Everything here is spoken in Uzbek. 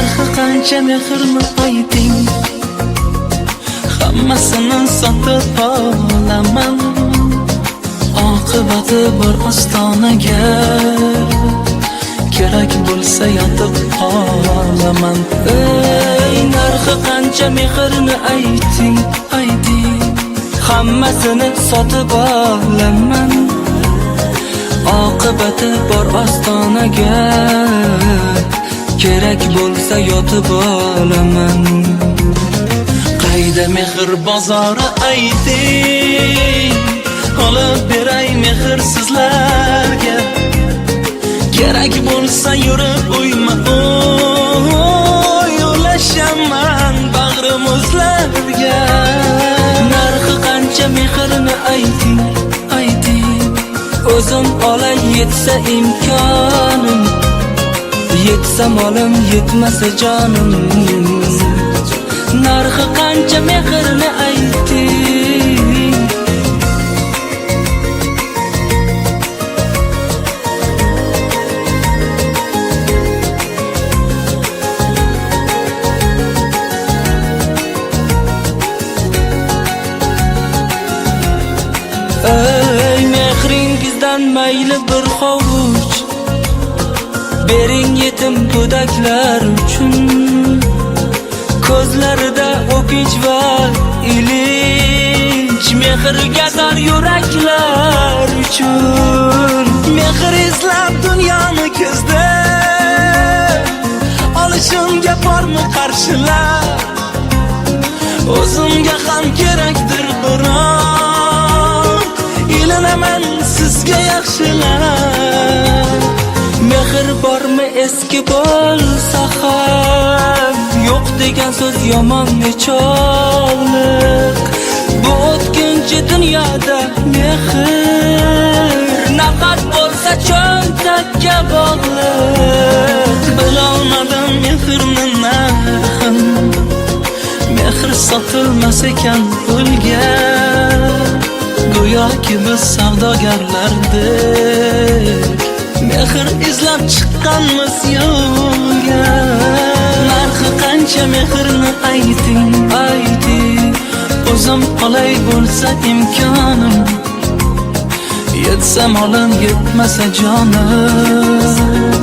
narxi qancha mehrni ayting, hammasini sotib olaman. Oqibati bor ostonaga, kerak bo'lsa yotib qolaman. Ey, narxi qancha mehrni ayting, hammasini sotib olaman. Oqibati bor ostonaga, kerak bo'lsa yotib olaman. Qayda mehr bozori ayting, olib beray mehr sizlarga. Kerak bo'lsa yurib uyma ulashaman bag'rim o'zlarga. Narxi qancha mehrni ayting, o'zim olay yetsa imkonim, yetsa molim yetmasa jonim. Narxi qancha mehrni ayting. Ey, mehringizdan mayli bir hovuch bering yetim go'daklar uchun. Ko'zlarida o'kinch va ilinj, mehrga zor yuraklar uchun. Mehr izlab dunyoni ko'zda olishimga bormi qarshilar? O'zimga ham kerakdir biroq, ilinaman sizga yaxshilar. Mehr bormi eski bo'lsa ham, yo'q degan so'z yomon nechog'liq. Bu o'tkinchi dunyoda mehr nafaqat bo'lsa cho'ntakka bog'liq. Bilolmadim mehrni narxin, mehr sotilmas ekan pulga. Go'yoki biz savdogarlardik, mehr izlab chiqqanmiz yo'lga. Narxi qancha mehrni ayting, o'zim olay bo'lsa imkonim, yetsa molim yetmasa jonim.